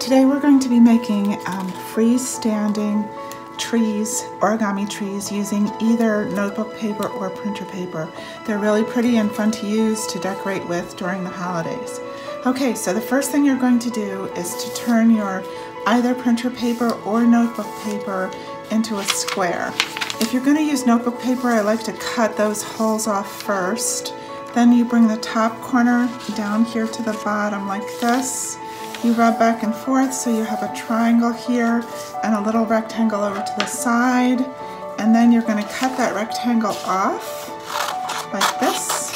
Today we're going to be making freestanding trees, origami trees, using either notebook paper or printer paper. They're really pretty and fun to use to decorate with during the holidays. Okay, so the first thing you're going to do is to turn your either printer paper or notebook paper into a square. If you're going to use notebook paper, I like to cut those holes off first. Then you bring the top corner down here to the bottom like this. You rub back and forth so you have a triangle here and a little rectangle over to the side. And then you're going to cut that rectangle off like this.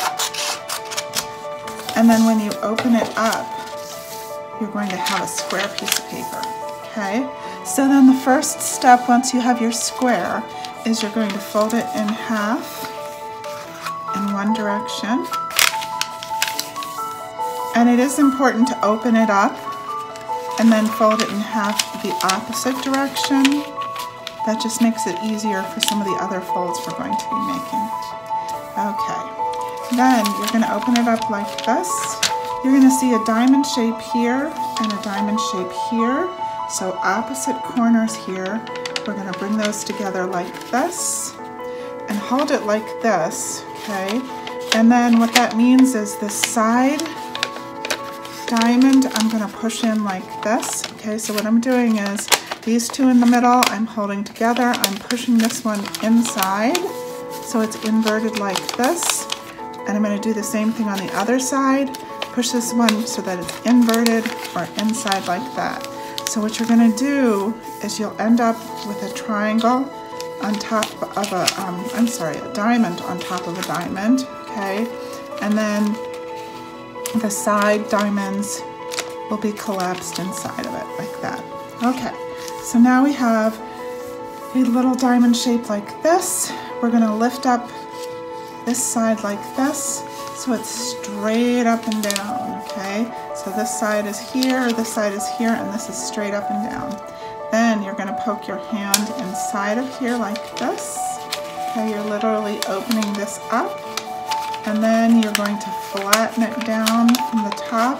And then when you open it up, you're going to have a square piece of paper. Okay? So then the first step, once you have your square, is you're going to fold it in half in one direction. And it is important to open it up and then fold it in half the opposite direction. That just makes it easier for some of the other folds we're going to be making. Okay, then you're going to open it up like this. You're going to see a diamond shape here and a diamond shape here. So opposite corners here, we're going to bring those together like this and hold it like this, okay? And then what that means is this side diamond I'm going to push in like this. Okay, so what I'm doing is these two in the middle I'm holding together. I'm pushing this one inside so it's inverted like this, and I'm going to do the same thing on the other side. Push this one so that it's inverted or inside like that. So what you're going to do is you'll end up with a triangle on top of a diamond on top of a diamond. Okay, and then the side diamonds will be collapsed inside of it like that. Okay, so now we have a little diamond shape like this. We're going to lift up this side like this so it's straight up and down. Okay, so this side is here, and this is straight up and down. Then you're going to poke your hand inside of here like this. Okay, you're literally opening this up. And then you're going to flatten it down from the top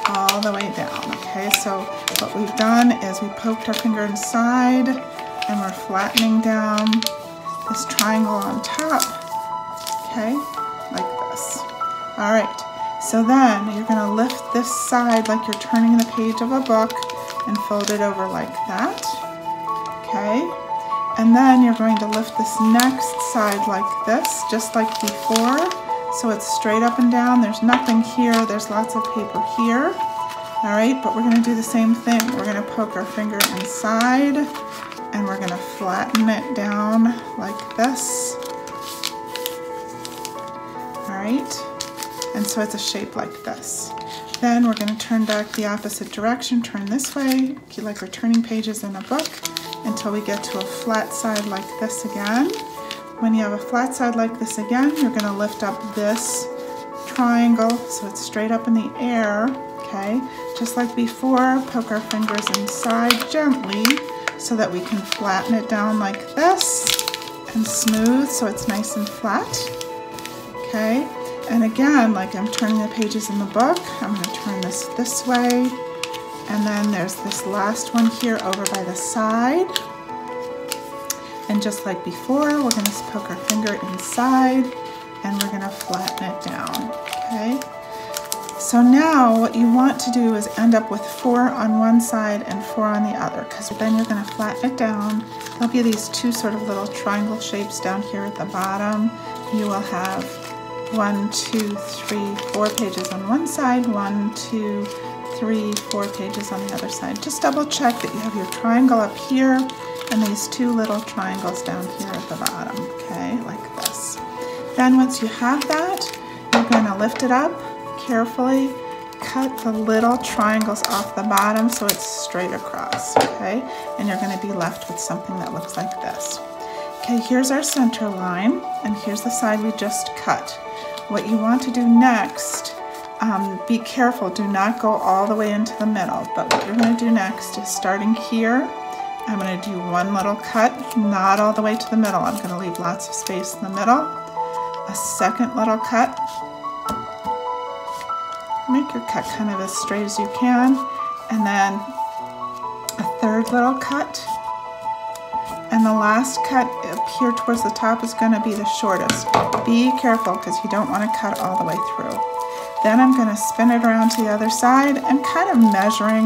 all the way down. Okay, so what we've done is we poked our finger inside and we're flattening down this triangle on top. Okay, like this. All right, so then you're going to lift this side like you're turning the page of a book and fold it over like that. Okay, and then you're going to lift this next side like this, just like before. So it's straight up and down. There's nothing here. There's lots of paper here. All right, but we're going to do the same thing. We're going to poke our finger inside and we're going to flatten it down like this. All right, and so it's a shape like this. Then we're going to turn back the opposite direction, turn this way, like we're turning pages in a book, until we get to a flat side like this again. When you have a flat side like this again, you're going to lift up this triangle so it's straight up in the air, okay? Just like before, poke our fingers inside gently so that we can flatten it down like this and smooth so it's nice and flat, okay? And again, like I'm turning the pages in the book, I'm going to turn this way, and then there's this last one here over by the side. And just like before, we're going to poke our finger inside and we're going to flatten it down, okay? So now what you want to do is end up with 4 on one side and 4 on the other, because then you're going to flatten it down. There'll be these two sort of little triangle shapes down here at the bottom. You will have 1, 2, 3, 4 pages on one side, 1, 2, 3, 4 pages on the other side. Just double check that you have your triangle up here and these two little triangles down here at the bottom, okay, like this. Then once you have that, you're going to lift it up carefully, cut the little triangles off the bottom so it's straight across, okay, and you're going to be left with something that looks like this. Okay, here's our center line, and here's the side we just cut. What you want to do next, be careful, do not go all the way into the middle, but what you're going to do next is starting here, I'm going to do one little cut, not all the way to the middle. I'm going to leave lots of space in the middle. A second little cut. Make your cut kind of as straight as you can, and then third little cut. And the last cut up here towards the top is going to be the shortest. Be careful because you don't want to cut all the way through. Then I'm going to spin it around to the other side and kind of measuring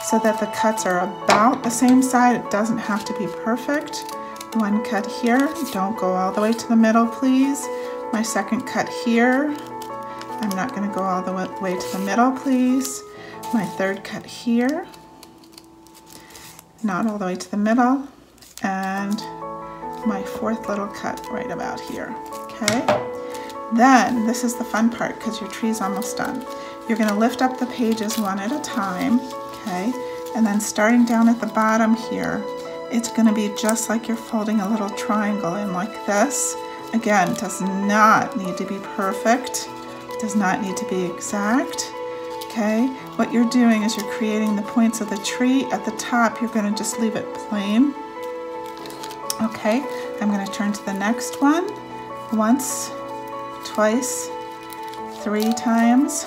so that the cuts are about the same side. It doesn't have to be perfect. One cut here. Don't go all the way to the middle, please. My second cut here. I'm not going to go all the way to the middle, please. My third cut here. Not all the way to the middle. And my fourth little cut right about here, okay? Then, this is the fun part because your tree's almost done. You're gonna lift up the pages one at a time, okay? And then starting down at the bottom here, it's gonna be just like you're folding a little triangle in like this. Again, it does not need to be perfect. It does not need to be exact, okay? What you're doing is you're creating the points of the tree. At the top, you're gonna just leave it plain. Okay, I'm going to turn to the next one. Once, twice, 3 times,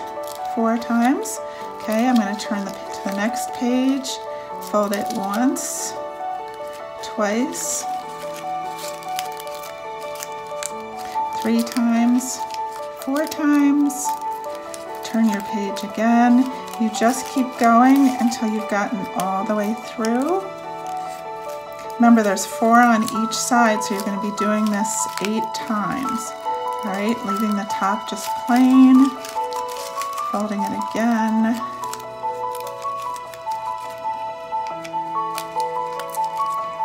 4 times. Okay, I'm going to turn to the next page, fold it once, twice, 3 times, 4 times. Turn your page again. You just keep going until you've gotten all the way through. Remember, there's 4 on each side, so you're going to be doing this 8 times. All right, leaving the top just plain, folding it again.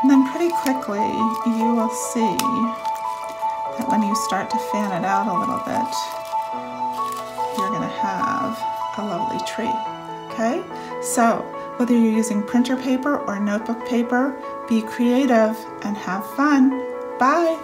And then pretty quickly, you will see that when you start to fan it out a little bit, you're going to have a lovely tree, okay? So, whether you're using printer paper or notebook paper, be creative and have fun. Bye.